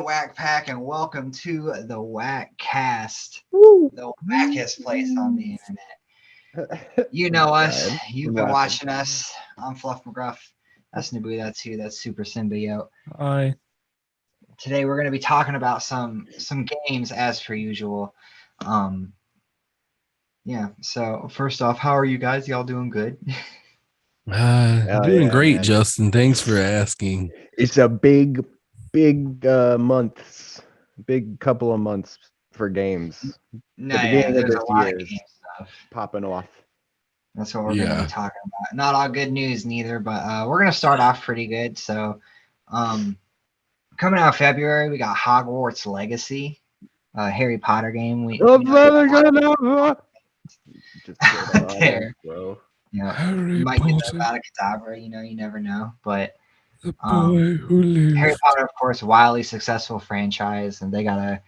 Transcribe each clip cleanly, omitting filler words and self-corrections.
W.A.K Pack, and welcome to the W.A.K Cast, Woo. the wackest place on the internet. You know us. God, You've I'm been laughing. watching us. I'm Fluff McGruff. That's Naboo. That's who. That's Super Symbiote. Hi. Today we're going to be talking about some games as per usual. Yeah. So first off, how are you guys? Y'all doing good? Doing Yeah, great, man. Justin. Thanks for asking. It's a big months, big couple of months for games. No, The yeah. beginning of There's this a lot year of is game stuff. popping off. That's what we're going to be Yeah. talking about. Not all good news neither, but we're going to start off pretty good. So, coming out February, we got Hogwarts Legacy, Harry Potter game. We know Just killed our there. audience, bro. You know, Harry you might get Potter, that out of Kadabra. You never know. But the boy who Harry lived. Potter, of course, wildly successful franchise, and they got a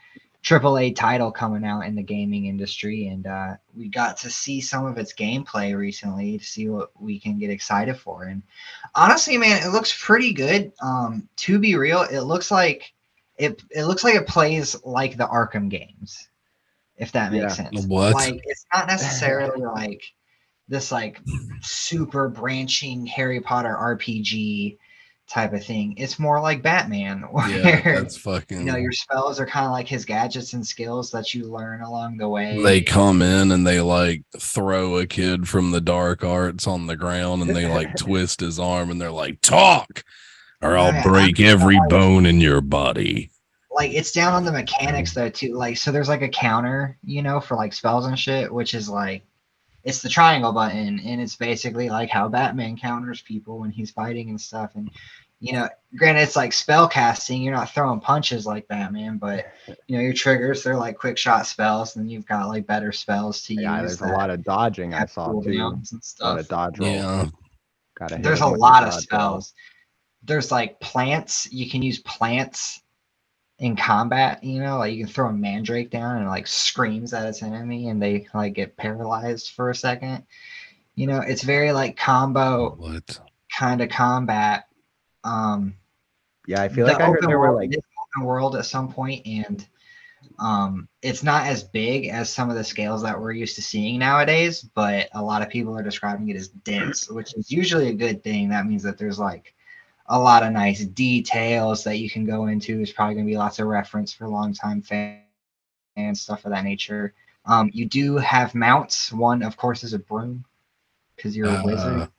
AAA title coming out in the gaming industry, and we got to see some of its gameplay recently to see what we can get excited for. And honestly, man, it looks pretty good. To be real, it looks like it plays like the Arkham games, if that makes Yeah. sense. What? Like it's not necessarily like this like super branching Harry Potter RPG type of thing. It's more like Batman, where Yeah, that's fucking. your spells are kind of like his gadgets and skills that you learn along the way. They come in and they like throw a kid from the dark arts on the ground and they like twist his arm and they're like, talk or I'll break every bone in your body. Like it's down on the mechanics though too. Like so there's like a counter, for like spells and shit, which is like it's the triangle button, and it's basically like how Batman counters people when he's fighting and stuff. And granted, it's like spell casting. You're not throwing punches like Batman, but your triggers, they're like quick shot spells, and you've got like better spells to use. Yeah, there's a lot of dodging I saw too. And A stuff. lot of dodge rolls. Yeah. Gotta hit There's a him with lot your of dodge spells. roll. There's like plants. You can use plants in combat, like you can throw a mandrake down and like screams at its enemy and they like get paralyzed for a second. It's very like combo kind of combat. Yeah, I feel like I heard there were like open world at some point, and it's not as big as some of the scales that we're used to seeing nowadays, but a lot of people are describing it as dense, which is usually a good thing. That means that there's like a lot of nice details that you can go into. There's probably going to be lots of reference for longtime fans, stuff of that nature. You do have mounts. One, of course, is a broom because you're a wizard.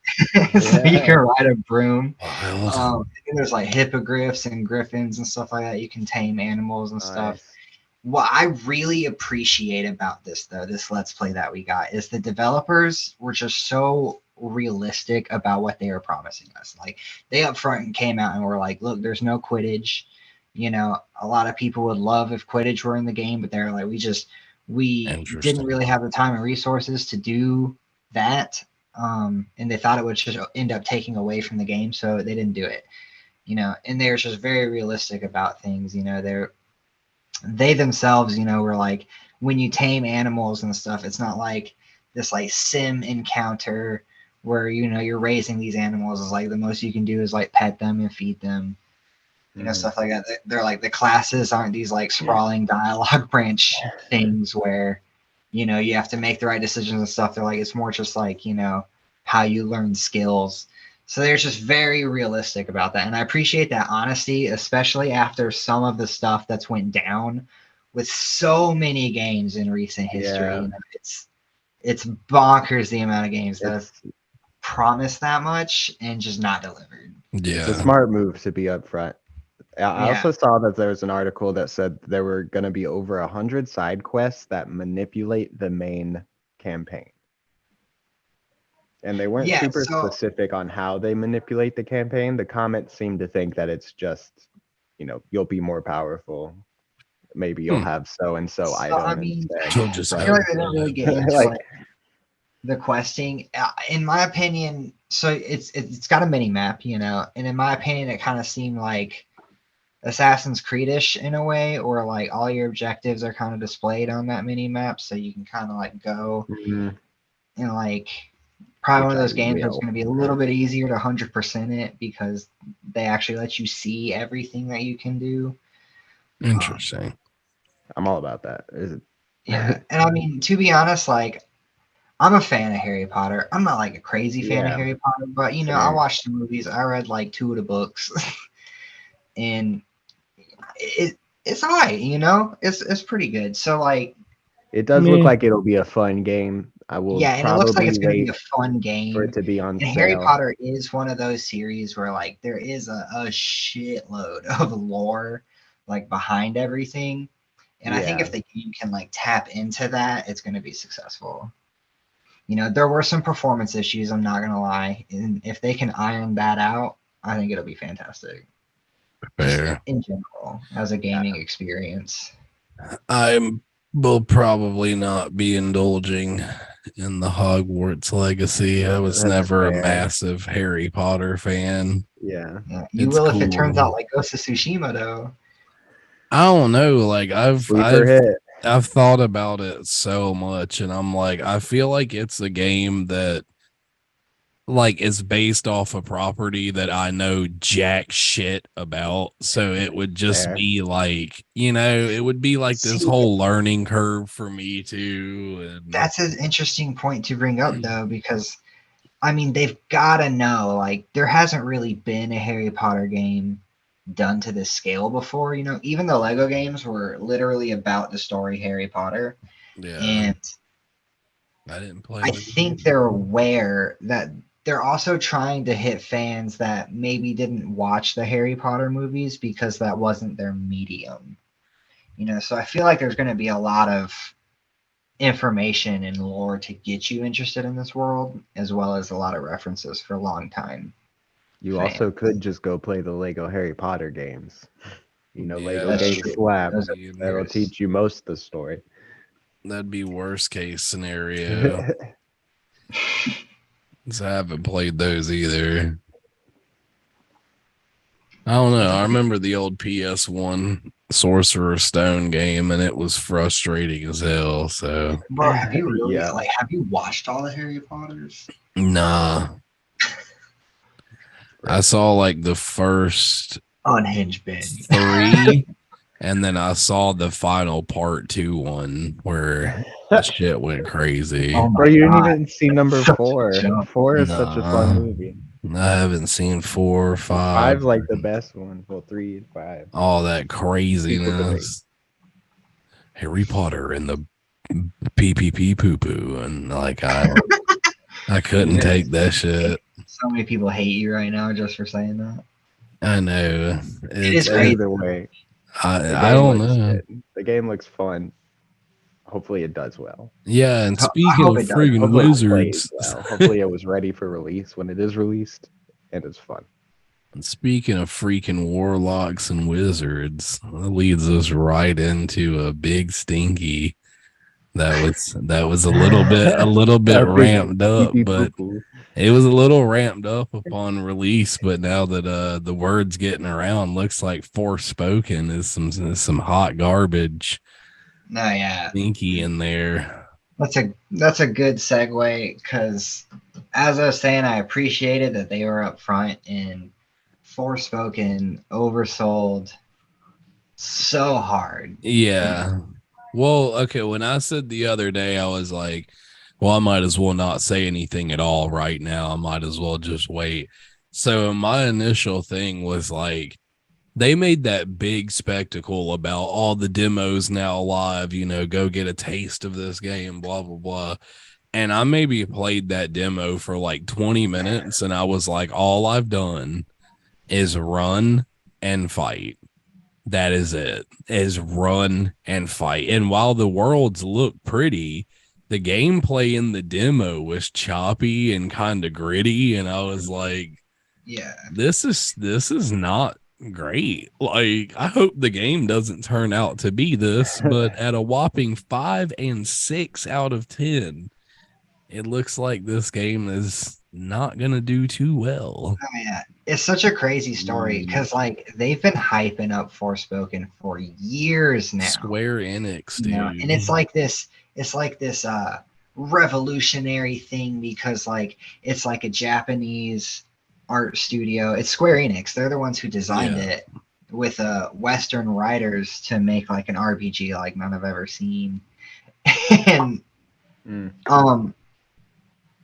So you can ride a broom. And there's like hippogriffs and griffins and stuff like that. You can tame animals and stuff. What I really appreciate about this, though, this Let's Play that we got, is the developers were just so realistic about what they were promising us. Like they up front and came out and were like, look, there's no Quidditch. A lot of people would love if Quidditch were in the game, but they're like, we didn't really have the time and resources to do that. And they thought it would just end up taking away from the game, so they didn't do it. And they're just very realistic about things. They themselves, were like, when you tame animals and stuff, it's not like this like sim encounter where you're raising these animals. Is like the most you can do is like pet them and feed them, stuff like that. They're like the classes aren't these like sprawling dialogue branch things where you have to make the right decisions and stuff. They're like, it's more just like how you learn skills. So they're just very realistic about that, and I appreciate that honesty, especially after some of the stuff that's went down with so many games in recent history. Yeah. It's bonkers the amount of games that have promised that much and just not delivered. Yeah, it's a smart move to be upfront. I also saw that there was an article that said there were going to be over 100 side quests that manipulate the main campaign. And they weren't super specific on how they manipulate the campaign. The comments seem to think that it's just, you'll be more powerful. Maybe you'll have so-and-so item. I mean, I feel like they don't really get into like the questing. In my opinion, so it's got a mini map, and in my opinion, it kind of seemed like Assassin's Creed-ish in a way, or like all your objectives are kind of displayed on that mini map, so you can kind of like go and like probably one of those games that's going to be a little bit easier to 100% it because they actually let you see everything that you can do. Interesting. I'm all about that. Yeah, and I mean, to be honest, like I'm a fan of Harry Potter. I'm not like a crazy fan of Harry Potter, but I watched the movies. I read like 2 of the books, and it's alright. It's pretty good. So like, it does look like it'll be a fun game. I will and it looks like it's going to wait be a fun game for it to be on and sale. Harry Potter is one of those series where like there is a shitload of lore like behind everything, and I think if the game can like tap into that, it's going to be successful. There were some performance issues, I'm not gonna lie, and if they can iron that out, I think it'll be fantastic. Fair. In general, as a gaming experience. I will probably not be indulging in the Hogwarts Legacy. I was never a massive Harry Potter fan. Yeah. You will if it turns out like Ghost of Tsushima, though. I don't know. Like I've thought about it so much, and I'm like, I feel like it's a game that like is based off a property that I know jack shit about. So it would just be like, it would be like this whole learning curve for me too. And that's an interesting point to bring up though, because I mean, they've got to know, like, there hasn't really been a Harry Potter game done to this scale before. Even the Lego games were literally about the story Harry Potter. Yeah. And I didn't play. I think they're aware that they're also trying to hit fans that maybe didn't watch the Harry Potter movies because that wasn't their medium. So I feel like there's going to be a lot of information and lore to get you interested in this world, as well as a lot of references for a long time. You also could just go play the Lego Harry Potter games. Lego Game Slap. That'll teach you most of the story. That'd be worst case scenario. So I haven't played those either. I don't know. I remember the old PS1 Sorcerer's Stone game, and it was frustrating as hell. So, bro, have you really have you watched all the Harry Potters? Nah. I saw like the first Unhinged Ben 3, and then I saw the final part 2 one where shit went crazy. Bro, you didn't even see number 4. 4 is such a fun movie. I haven't seen 4 or 5. 5's like the best one. Well, 3 and 5. All that craziness. Harry Potter and the PPP poo poo, and like I couldn't take that shit. So many people hate you right now just for saying that. I know. It's crazy. Either way. I don't know. The game looks fun. Hopefully it does well. Yeah, and speaking of friggin' wizards, hopefully it was ready for release when it is released, and it's fun. And speaking of freaking warlocks and wizards, that leads us right into a big stinky that was a little bit ramped up, but it was a little ramped up upon release. But now that the word's getting around, looks like Forspoken is some hot garbage. No, yeah, stinky in there. That's a good segue, because as I was saying, I appreciated that they were up front, and Forspoken oversold so hard. Yeah. Well, okay, when I said the other day, I was like, well, I might as well not say anything at all right now. I might as well just wait. So my initial thing was like, they made that big spectacle about all the demos now live, go get a taste of this game, blah, blah, blah. And I maybe played that demo for like 20 minutes, and I was like, all I've done is run and fight. That is it, is run and fight. And while the worlds look pretty, the gameplay in the demo was choppy and kind of gritty. And I was like, yeah, this is not great. Like, I hope the game doesn't turn out to be this, but at a whopping 5 and 6 out of 10, it looks like this game is not gonna do too well. Oh, yeah. It's such a crazy story, because like they've been hyping up Forspoken for years now. Square Enix, dude. And it's like this revolutionary thing, because like it's like a Japanese art studio. It's Square Enix. They're the ones who designed it. with Western writers to make like an RPG like none I've ever seen. And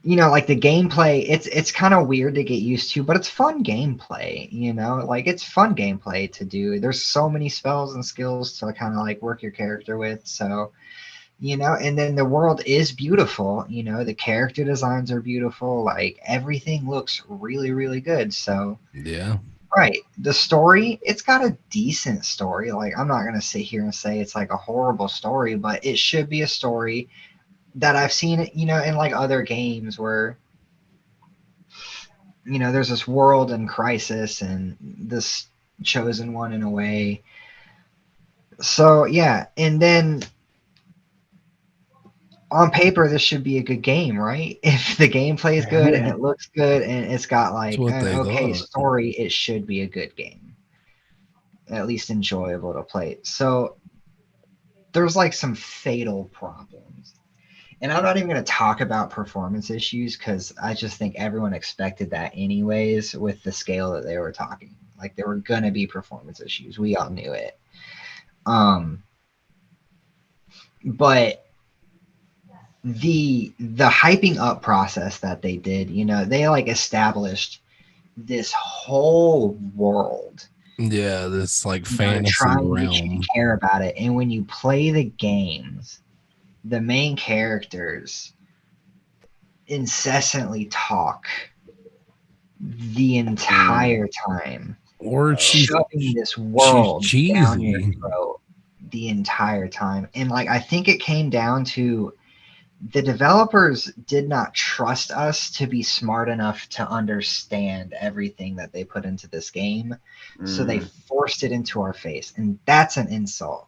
you know, like the gameplay, it's kind of weird to get used to, but it's fun gameplay, you know, like it's fun gameplay to do. There's so many spells and skills to kind of like work your character with. So, you know, and then the world is beautiful, you know, the character designs are beautiful, like everything looks really, really good. So, Yeah. right. The story, it's got a decent story. Like, I'm not going to sit here and say it's like a horrible story, but it should be a story that I've seen, you know, in like other games where, you know, there's this world in crisis and this chosen one in a way. So, yeah. And then on paper, this should be a good game, right? If the gameplay is good and it looks good and it's got That's like what an they okay thought. story, it should be a good game. At least enjoyable to play. So, there's like some fatal problems. And I'm not even going to talk about performance issues because I just think everyone expected that anyways with the scale that they were talking. Like there were going to be performance issues. We all knew it. But the hyping up process that they did, you know, they like established this whole world. Yeah, this like You know, fantasy trying to get you realm. to care about it. And when you play the games, the main characters incessantly talk the entire time, Or shoving this she's world down your cheesy. throat the entire time. And like I think it came down to the developers did not trust us to be smart enough to understand everything that they put into this game. So they forced it into our face. And that's an insult.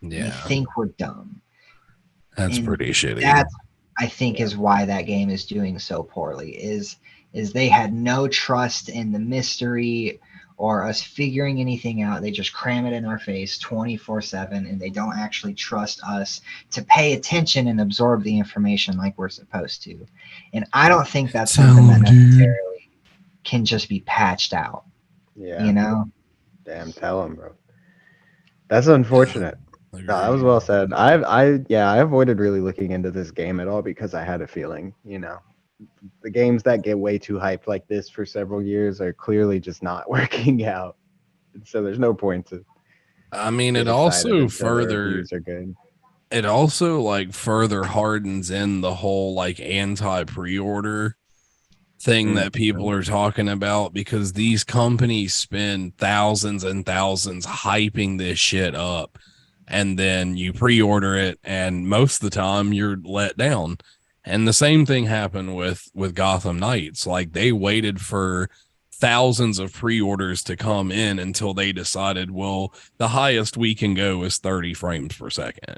They Yeah, think we're dumb. that's And pretty shitty. that I think is why that game is doing so poorly is they had no trust in the mystery or us figuring anything out. They just cram it in our face 24/7 and they don't actually trust us to pay attention and absorb the information like we're supposed to. And I don't think that's something that necessarily can just be patched out. Yeah. You know? Damn, tell him, bro. That's unfortunate. No, that was well said. I avoided really looking into this game at all because I had a feeling, you know, the games that get way too hyped like this for several years are clearly just not working out. So there's no point to I mean, get it excited also until the further reviews are good. it also like further hardens in the whole like anti pre-order thing that people are talking about because these companies spend thousands and thousands hyping this shit up and then you pre-order it and most of the time you're let down. And the same thing happened with Gotham Knights. Like they waited for thousands of pre-orders to come in until they decided, well, the highest we can go is 30 frames per second.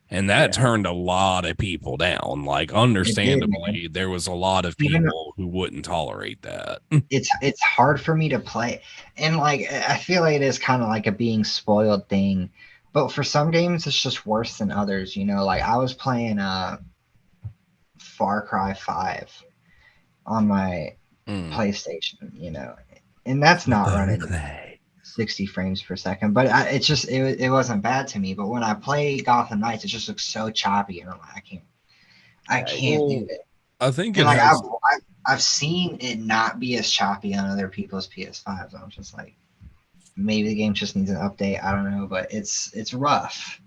And that turned a lot of people down. Like, understandably, there was a lot of people who wouldn't tolerate that. It's hard for me to play, and like I feel like it is kind of like a being spoiled thing, but for some games it's just worse than others, you know. Like I was playing Far Cry 5 on my PlayStation, you know, and that's not running 60 frames per second, but it wasn't bad to me. But when I play Gotham Knights, it just looks so choppy, and I'm like, I can't do it. I think And it like has. I've seen it not be as choppy on other people's PS5s. I'm just like, maybe the game just needs an update. I don't know, but it's rough.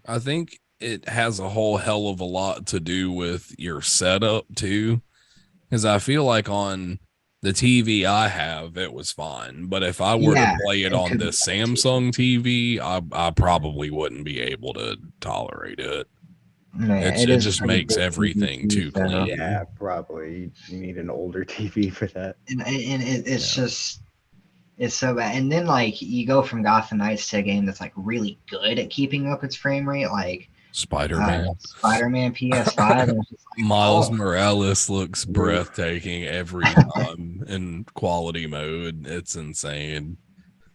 I think it has a whole hell of a lot to do with your setup too, because I feel like on the TV I have, it was fine. But if I were to play it on this Samsung TV, I probably wouldn't be able to tolerate it. No, yeah, It is a just pretty makes big everything TV too too, so. clean. Yeah, probably you need an older TV for that. And it's just it's so bad. And then like you go from Gotham Knights to a game that's like really good at keeping up its frame rate, like Spider-Man. Spider-Man PS5. And it's just like, Miles Morales looks breathtaking every time in quality mode. It's insane.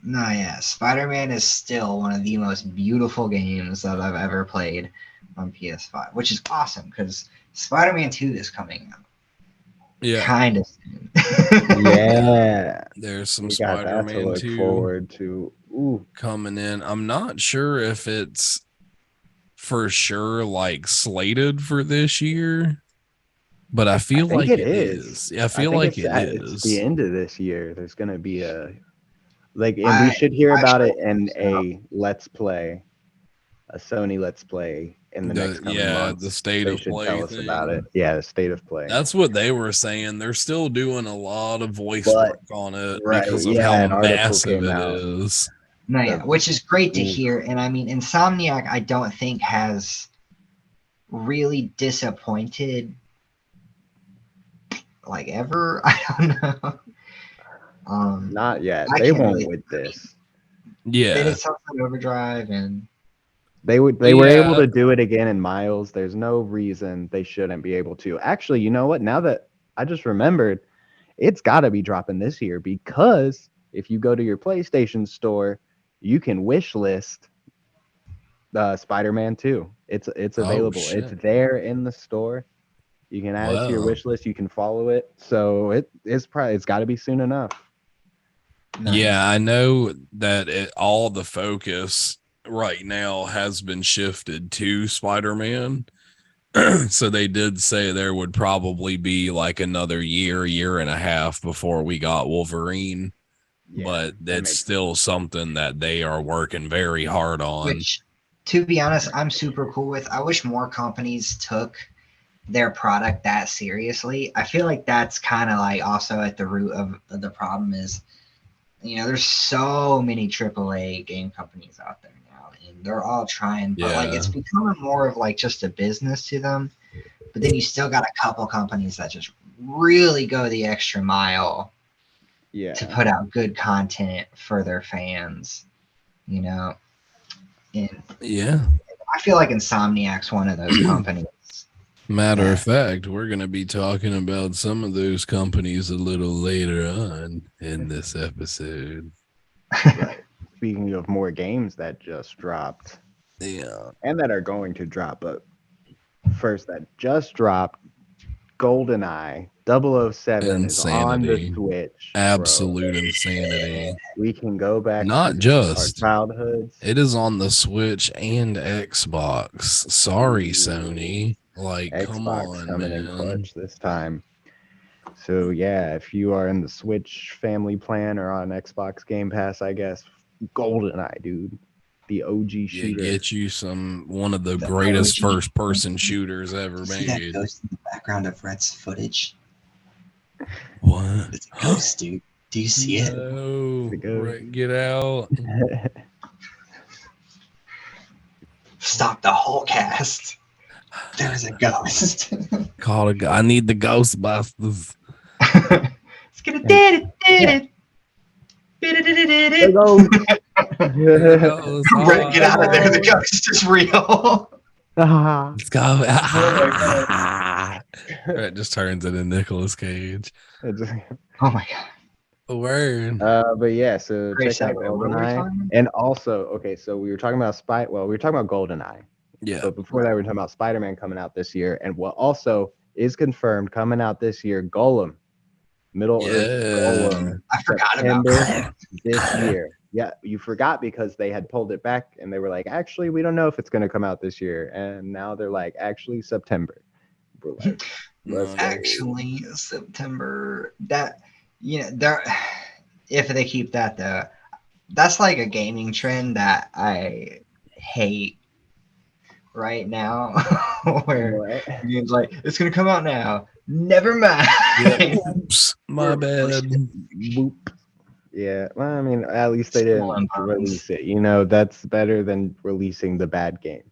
No, yeah, Spider-Man is still one of the most beautiful games that I've ever played on PS5, which is awesome because Spider-Man 2 is coming out. Yeah, kind of soon. Yeah, there's some we got that to Spider-Man look 2 forward to. Ooh, coming in. I'm not sure if it's for sure like slated for this year, but I I feel think like it it is. is. Yeah, I I feel think like it's it it's the is. end of this year. There's gonna be a like, and we I should hear about actually it in so. a Let's Play, a Sony Let's Play in the next coming The months. state They of should play tell us about it. thing. Yeah, the state of play. That's what they were saying. They're still doing a lot of voice But work on it right, because of yeah, how an article massive came it out. is. No, yeah, Of, which is great to ooh, hear. And I mean, Insomniac, I don't think has really disappointed like ever. I don't know. not yet. I They can't won't really. with I mean, this. they Yeah. did Sunset Overdrive, and They were able Yeah. to do it again in Miles. There's no reason they shouldn't be able to. Actually, you know what? Now that I just remembered, it's got to be dropping this year because if you go to your PlayStation store, you can wish list Spider-Man 2. It's Oh available. It's shit. there in the store. You can add it to your Wow. wish list. You can follow it. So it's got to be soon enough. nice. Yeah, I know that all the focus right now has been shifted to Spider-Man. So they did say there would probably be like another year and a half before we got Wolverine, Yeah, but that it's makes still something that they are working very hard on. Which, to be honest, I'm super cool with. I wish more companies took their product that seriously. I feel like that's kind of like also at the root of the problem is, there's so many AAA game companies out there now, and they're all trying, but like Yeah. it's becoming more of like just a business to them. But then you still got a couple companies that just really go the extra mile to yeah. put out good content for their fans, you know. And Yeah. I feel like Insomniac's one of those companies. Matter of fact, we're going to be talking about some of those companies a little later on in this episode. Right. Speaking of more games that just dropped Yeah. and that are going to drop, but first that just dropped, Goldeneye 007 is on the Insanity. Switch, bro. Absolute insanity. We can go back Not to our just. childhoods. It is on the Switch and Xbox. Sorry, Ooh, Sony. Like, come Xbox on, coming in man. clutch this time. So yeah, if you are in the Switch family plan or on Xbox Game Pass, I guess GoldenEye, dude, the OG Yeah, shooter. get you one of the The greatest OG. first person shooters Do ever you see that made. ghost in the background of Rhett's footage? What? It's a ghost, dude. Do you see it? No. The ghost. Right, get out. Stop the whole cast. There's a ghost. Call a guy. I need the Ghostbusters. It's gonna did it. The ghost. The ghost. Rhett, get out of there. The Oh. ghost is real. Let's go. my Right, just turns into Nicolas Cage. Oh my god. Word. But yeah, so Great check out segue. What were we GoldenEye. talking about? And also, okay, so we were talking about we were talking about GoldenEye. Yeah. But before that, we were talking about Spider-Man coming out this year. And what also is confirmed coming out this year, Golem. Middle Earth Golem. I forgot about September that. this year. Yeah, you forgot because they had pulled it back and they were like, actually, we don't know if it's going to come out this year. And now they're like, actually, September. We're like, let's go. Actually, September. That there. If they keep that though, that's like a gaming trend that I hate right now, where What? it's like it's gonna come out now. Never mind. Yeah. Oops. My We're bad. pushing Boop. Yeah, well, I mean, at least they Skull and didn't Bones. release it. That's better than releasing the bad game.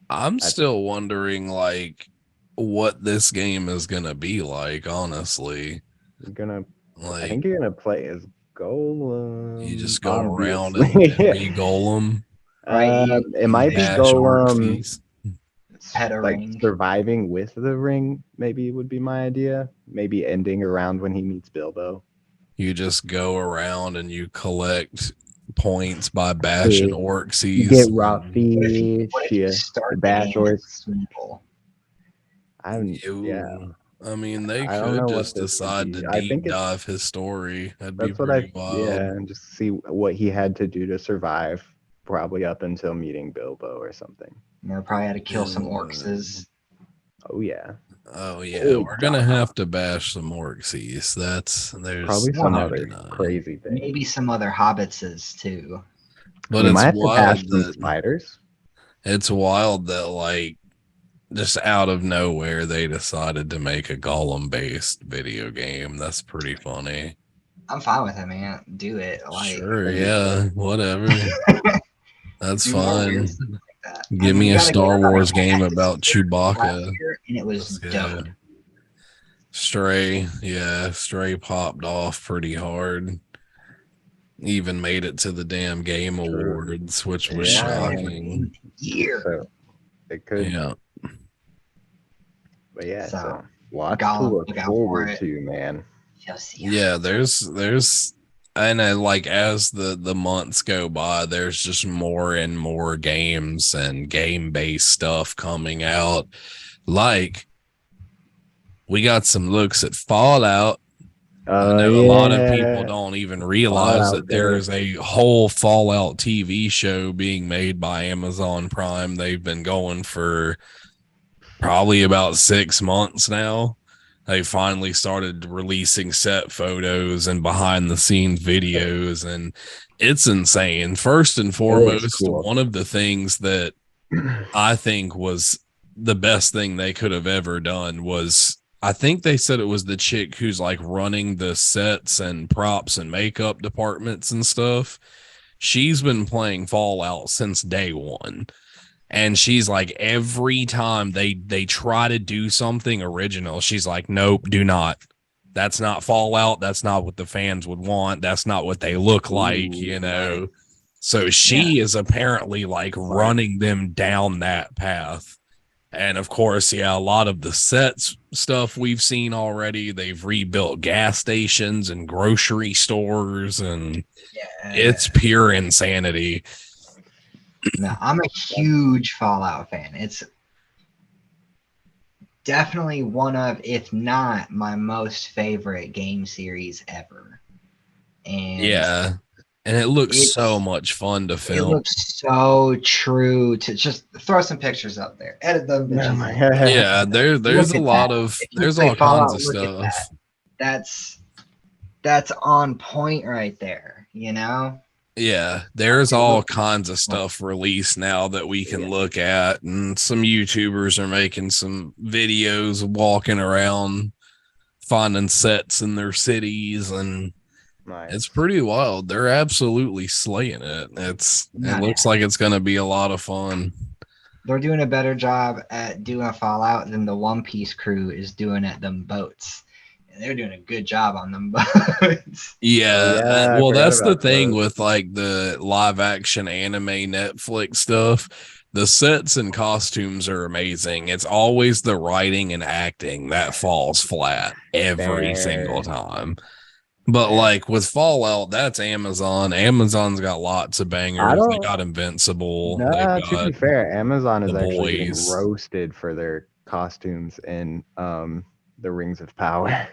I'm still wondering, like, what this game is gonna be like. Honestly, I like, think you're gonna play as Golem. you just go around obviously. and be Golem, Right? It might be bash Golem, orgies. Pet a like ring. surviving with the ring. Maybe would be my idea. Maybe ending around when he meets Bilbo. You just go around and you collect points by bashing Yeah. orcsies. You get raw What fish. if you Yeah, start the bash game orcs. as Smeagol? Yeah. I mean, they I don't could know what just this would decide to be. I think deep dive his story. That'd be that's what I pretty wild. yeah, and just see what he had to do to survive, probably up until meeting Bilbo or something. Probably had to kill some Yeah. orcs. Oh yeah, Oh yeah, Big we're gonna time. have to bash some orcsies. There's Probably some no other denying. crazy thing. Maybe some other hobbitses too. But We it's might have to bash wild some that spiders. like just out of nowhere they decided to make a Gollum based video game. That's pretty funny. I'm fine with it, man. Do it. Like, Sure, yeah, whatever. That's do more weird fine. stuff like that. I Give mean, me you a got a game Star about a Wars cat game that about last Chewbacca. year, and it was Let's dope. go. Stray, yeah, Stray popped off pretty hard. Even made it to the damn Game True. Awards, which was Yeah, shocking. Year. So it could, Yeah. but yeah. So So, lots to Gollum, look look out for forward it. to, man. Just Yeah, there's and like as the months go by, there's just more and more games and game-based stuff coming out. Like we got some looks at Fallout. I know a lot of people Yeah, don't even realize Fallout that there good. is a whole Fallout TV show being made by Amazon Prime. They've been going for probably about 6 months now. They finally started releasing set photos and behind the scenes videos, and it's insane. First and It looks foremost, cool. one of the things that I think was the best thing they could have ever done was I think they said it was the chick who's like running the sets and props and makeup departments and stuff. She's been playing Fallout since day one. And she's like, every time they try to do something original, she's like, nope, do not. That's not Fallout. That's not what the fans would want. That's not what they look like, you know. Right. So she is apparently like running them down that path. And of course, yeah, a lot of the sets stuff we've seen already. They've rebuilt gas stations and grocery stores, and it's pure insanity. No, I'm a huge Fallout fan. It's definitely one of, if not my most favorite game series ever. And Yeah. And it looks so it's much fun to it film. looks so true to just throw some pictures up there. Edit them Oh bitches. my in. God. Yeah, there's Look a at lot that. of If you there's play all kinds Fallout, of look at stuff. that. That's on point right there, you know? Yeah, there's It all looks kinds of stuff released now that we can look at, and some YouTubers are making some videos walking around finding sets in their cities, and Nice. it's pretty wild. They're absolutely slaying it. It No, looks like it's going to be a lot of fun. they're doing a better job at doing Fallout than the One Piece crew is doing at them boats. And they're doing a good job on them boats. Yeah, Oh, yeah, I well, forgot that's the about thing those. with like the live action anime Netflix stuff. The sets and costumes are amazing. It's always the writing and acting that falls flat every single Fair. time. But Fair. like with Fallout, that's Amazon. Amazon's got lots of I bangers. They don't. got Invincible. They've Nah, to be got fair, Amazon The is actually getting Boys. roasted for their costumes in the Rings of Power.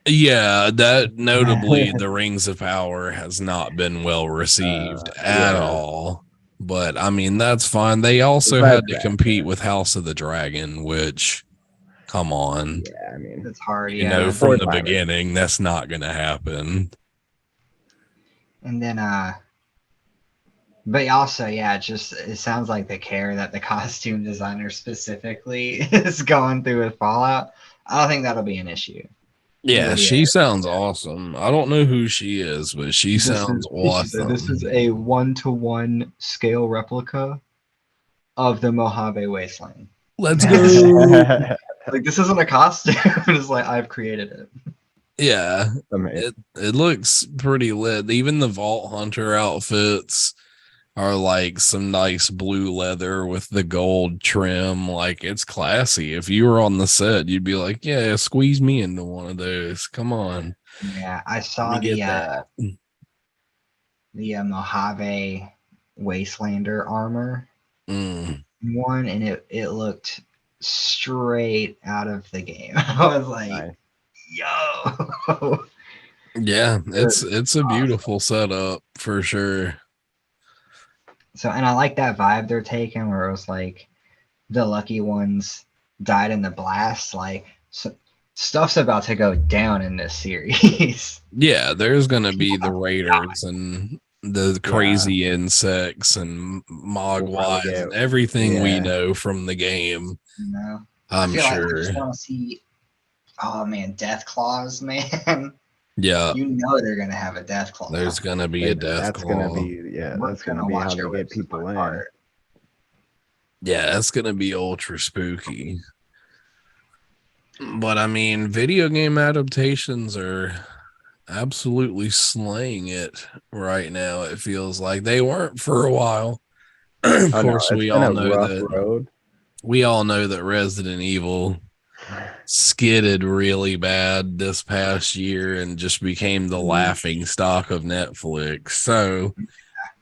Yeah, that notably the Rings of Power has not been well received at Yeah, all. But I mean, that's fine. They also besides had to that, compete with House of the Dragon, which, come on, yeah, I mean, It's hard, you know, yeah. from four the timers. beginning, that's not going to happen. And then, but also, yeah, it sounds like the care that the costume designer specifically is going through with Fallout. I don't think that'll be an issue. Yeah, It'll be she sounds awesome. I don't know who she is, but she sounds this is awesome. a 1-to-1 scale replica of the Mojave Wasteland. Let's go. Like, this isn't a costume. It's like, I've created it. Yeah, Amazing. it looks pretty lit. Even the Vault Hunter outfits are like some nice blue leather with the gold trim. Like, it's classy. If you were on the set, you'd be like, yeah, squeeze me into one of those. Come on. Yeah, I Let saw me get that. the Mojave Wastelander armor Mm. one, and it looked straight out of the game. I was like, Nice. yo. Yeah, it's a beautiful setup for sure. So, and I like that vibe they're taking where it was like the lucky ones died in the blast. Like, so, stuff's about to go down in this series. Yeah, there's gonna be People the have to raiders and the crazy insects and We'll probably mogwais get and everything we yeah. know from the game. die, you know? I I'm feel like I sure. just want to see, oh man, Death Claws, man. Yeah, You know they're going to have a Death Claw. there's gonna be a death That's gonna claw. be We're that's going gonna to be how watch they it get rip people someone in. apart. Yeah, it's gonna be ultra spooky. But I mean, video game adaptations are absolutely slaying it right now. It feels like they weren't for a while. Of Oh no, course, it's been a rough road. we all know that Resident Evil skidded really bad this past year and just became the laughing stock of Netflix. So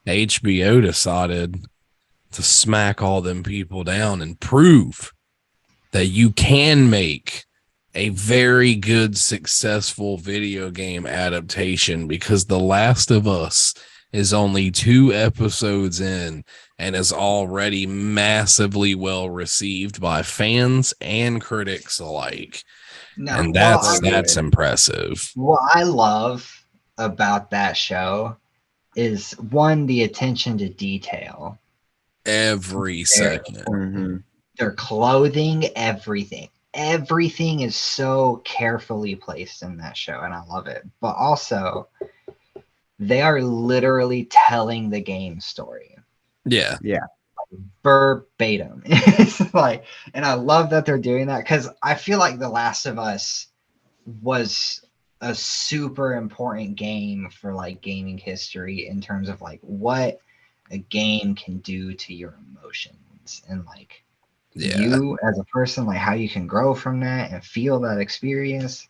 HBO decided to smack all them people down and prove that you can make a very good, successful video game adaptation, because The Last of Us is only 2 episodes in and is already massively well received by fans and critics alike. No, And well, that's impressive. what I love about that show is one, the attention to detail. Every second. Mm-hmm. Their clothing, everything. Everything is so carefully placed in that show, and I love it. But also, they are literally telling the game story Yeah. Yeah. verbatim. It's like, and I love that they're doing that because I feel like The Last of Us was a super important game for like gaming history in terms of like what a game can do to your emotions and like you as a person, like how you can grow from that and feel that experience.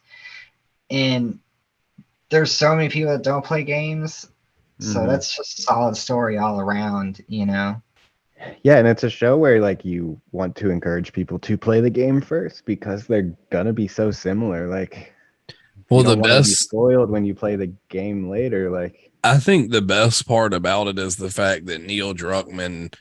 And there's so many people that don't play games, so that's just a solid story all around, you know. Yeah, and it's a show where like you want to encourage people to play the game first because they're gonna be so similar. Like, Well, you the don't want to be best, spoiled when you play the game later. Like, I think the best part about it is the fact that Neil Druckmann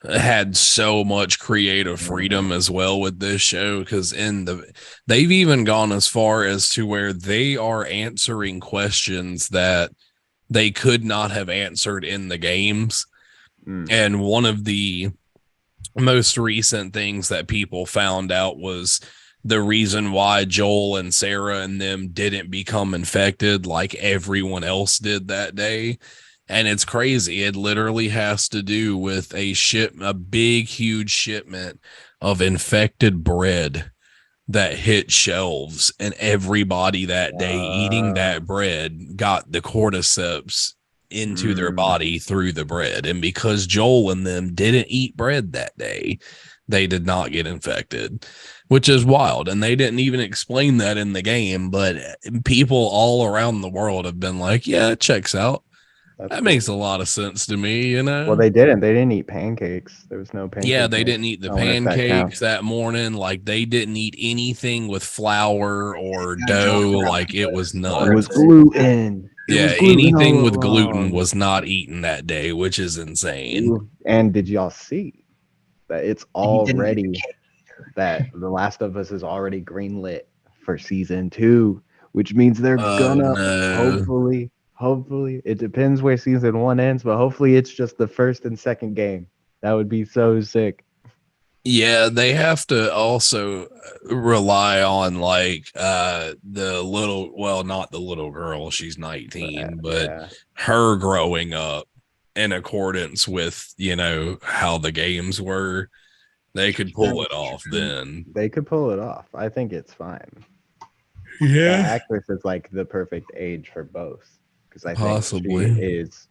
had so much creative freedom as well with this show, because they've even gone as far as to where they are answering questions that they could not have answered in the games. And one of the most recent things that people found out was the reason why Joel and Sarah and them didn't become infected like everyone else did that day. And it's crazy. It literally has to do with a big, huge shipment of infected bread that hit shelves, and everybody that day eating that bread got the cordyceps into their body through the bread. And because Joel and them didn't eat bread that day, they did not get infected, which is wild. And they didn't even explain that in the game, but people all around the world have been like, yeah, it checks out. That makes a lot of sense to me, you know? Well, they didn't eat pancakes. There was no pancakes. Yeah, they didn't eat the pancakes that morning. Like, they didn't eat anything with flour or dough. Like, it was nuts. It was gluten. Anything with gluten was not eaten that day, which is insane. And did y'all see that it's already that The Last of Us is already greenlit for season 2, which means they're gonna hopefully it depends where season 1 ends, but hopefully it's just the first and second game. That would be so sick. Yeah, they have to also rely on like not the little girl, she's 19, but her growing up in accordance with, how the games were. They could pull it off then. They could pull it off. I think it's fine. Yeah. The actress is like the perfect age for both, because I Possibly. think she is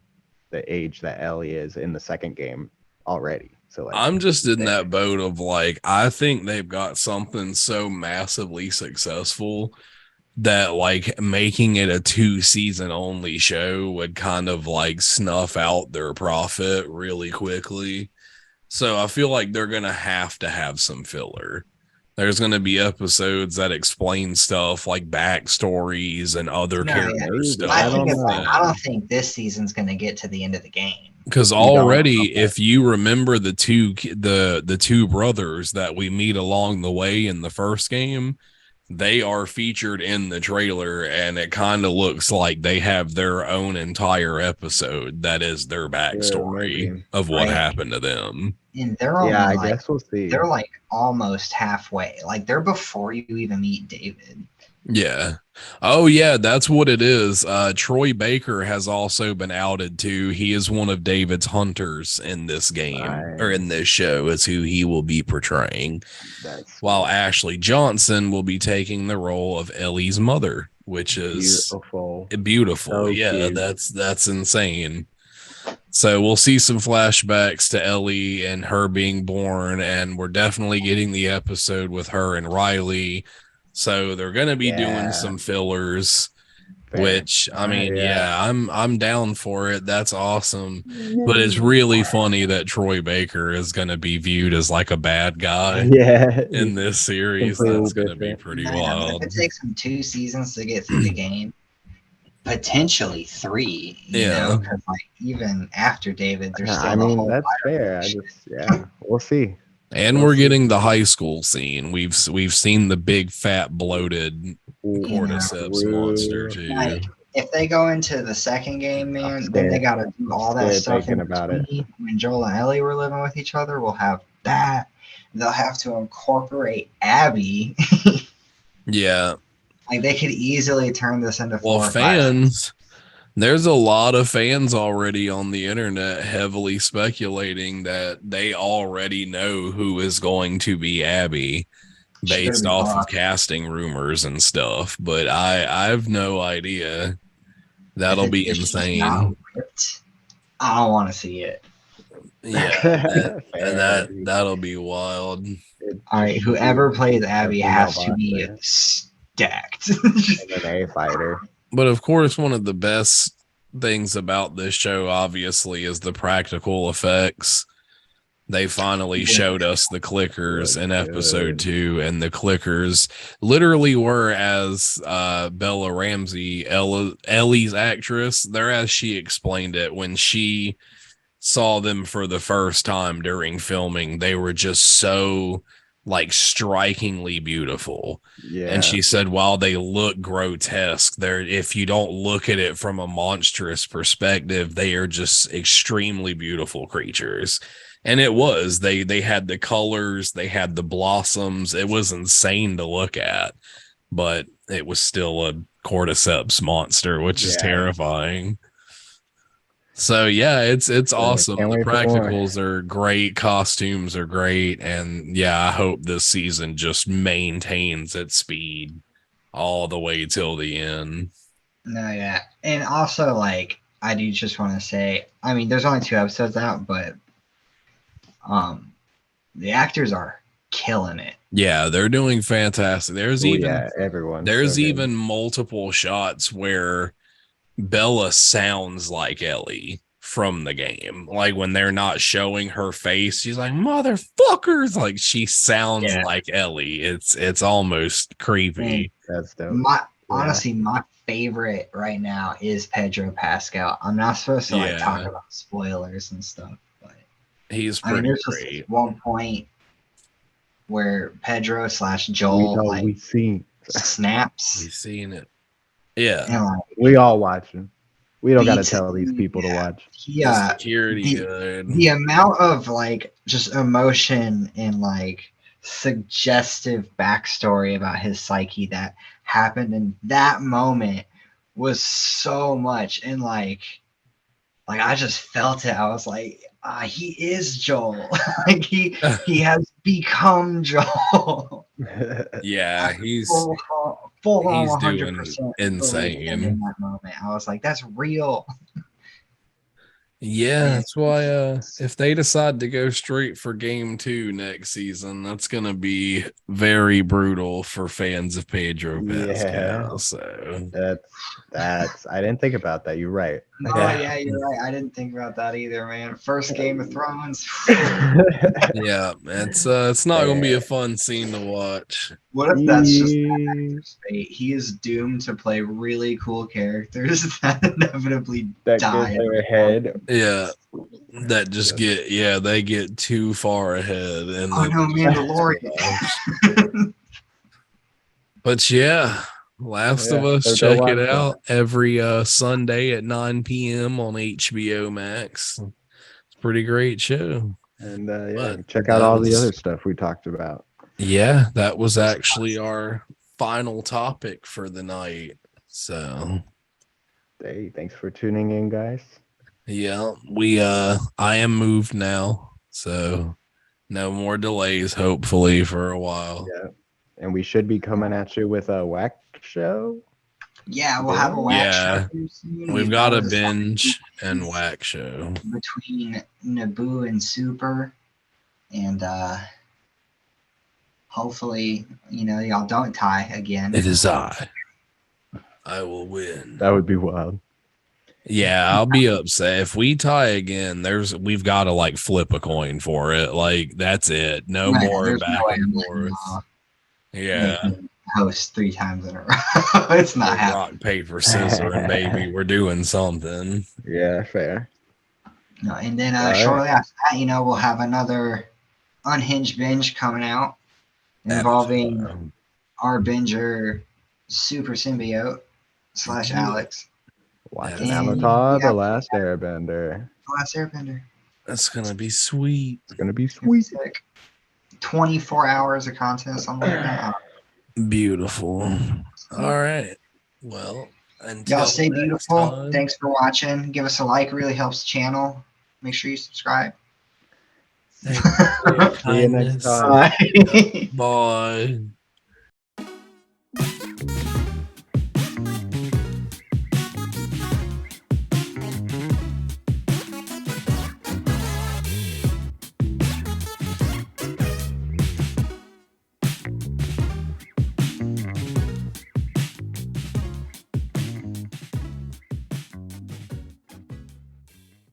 the age that Ellie is in the second game already. So like, I'm just in that boat of like, I think they've got something so massively successful that like making it a 2-season only show would kind of like snuff out their profit really quickly. So I feel like they're going to have some filler. There's going to be episodes that explain stuff like backstories and other No, yeah. character stuff. I think don't know. I don't think this season's gonna get to the end of the game. Because already, if you remember the two brothers that we meet along the way in the first game, they are featured in the trailer, and it kind of looks like they have their own entire episode that is their backstory maybe. of what happened to them. And they're only Yeah, I like guess we'll see. they're like almost halfway. Like they're before you even meet David. Yeah. Oh yeah, that's what it is. Troy Baker has also been outed too. He is one of David's hunters in this game or in this show, is who he will be portraying. That's while Ashley Johnson will be taking the role of Ellie's mother, which is beautiful. So yeah, cute. that's insane. So we'll see some flashbacks to Ellie and her being born, and we're definitely getting the episode with her and Riley. So they're going to be doing some fillers, which I mean, I'm down for it. That's awesome. But it's really funny that Troy Baker is going to be viewed as like a bad guy in this series. That's going to be pretty wild. If it takes them 2 seasons to get through the game, potentially 3, you know, because like even after David, there's still the whole that's fair. We'll see. And we're getting the high school scene. We've seen the big fat bloated cordyceps monster too. Like, if they go into the second game, man, then they got to do all that stuff in between. When Joel and Ellie were living with each other, we'll have that. They'll have to incorporate Abby. Yeah. Like they could easily turn this into 4 or 5. Fans. There's a lot of fans already on the internet heavily speculating that they already know who is going to be Abby based off of casting rumors and stuff. But I have no idea. That'll be insane. I don't want to see it. Yeah, that'll be wild. All right, whoever plays Abby has to be stacked. And an A fighter. But of course, one of the best things about this show, obviously, is the practical effects. They finally showed us the clickers in episode 2, and the clickers literally were as Bella Ramsey, Ellie's actress, they're as she explained it when she saw them for the first time during filming. They were just so like strikingly beautiful. And she said while they look grotesque, they're, if you don't look at it from a monstrous perspective, they are just extremely beautiful creatures. And it was, they had the colors, they had the blossoms. It was insane to look at, but it was still a cordyceps monster, which is terrifying. So yeah, it's awesome. The practicals are great, costumes are great, and yeah, I hope this season just maintains its speed all the way till the end. No, yeah. And also, like, I do just want to say, I mean, there's only 2 episodes out, but the actors are killing it. Yeah, they're doing fantastic. There's there's even multiple shots where Bella sounds like Ellie from the game. Like when they're not showing her face, she's like, motherfuckers. Like she sounds like Ellie. It's almost creepy. That's dope. Honestly, my favorite right now is Pedro Pascal. I'm not supposed to like talk about spoilers and stuff, but he's pretty great. Just one point where Pedro / Joel snaps. We've seen it. Yeah. And, like, we all watching. We don't got to tell these people to watch. The amount of like just emotion and like suggestive backstory about his psyche that happened in that moment was so much. And like I just felt it. I was like, he is Joel. Like he has become Joel. Yeah, he's full on he's 100% doing insane in that moment. I was like, that's real. Yeah, And that's why if they decide to go straight for game 2 next season, that's gonna be very brutal for fans of Pedro Yeah. Pascal. So That's I didn't think about that. You're right. oh yeah, you're right. I didn't think about that either, man. First Game of Thrones. yeah, it's not gonna be a fun scene to watch. What if that's just that Yeah. actor's fate? He is doomed to play really cool characters that inevitably That die. get their head. Yeah, that just they get too far ahead and Oh then no, Mandalorian. But yeah, Last of Us, so go check watch it that. out every Sunday at 9 p.m. on HBO Max. It's a pretty great show. And But check out that all the was- other stuff we talked about. Yeah, that was actually our final topic for the night. So Hey, thanks for tuning in, guys. yeah, I am moved now. So no more delays, hopefully, for a while. Yeah. And we should be coming at you with a W.A.K show. Yeah, we'll have a W.A.K Yeah. show here soon. We've got a decided binge and W.A.K show. between Naboo and Super, and hopefully, y'all don't tie again. It is I will win. That would be wild. Yeah, I'll be upset if we tie again. We've got to like flip a coin for it. Like that's it. No Right, more there's back no way and I'm letting forth. y'all Yeah, make me host 3 times in a row. It's not happening. rock paper scissors, and baby, we're doing something. Yeah, fair. No, and then All right. shortly after that, we'll have another unhinged binge coming out involving our binger Super Symbiote / Alex. Watching Yeah. Avatar: Yeah. The Last Airbender. Last Airbender. That's gonna be sweet. It's gonna be sweet. Sick. 24 hours of content, something like that. Beautiful. All right. Well, until Y'all stay next beautiful. time. Thanks for watching. Give us a like, really helps the channel. Make sure you subscribe. Thank you for your See you next kindness. time. Bye. Bye.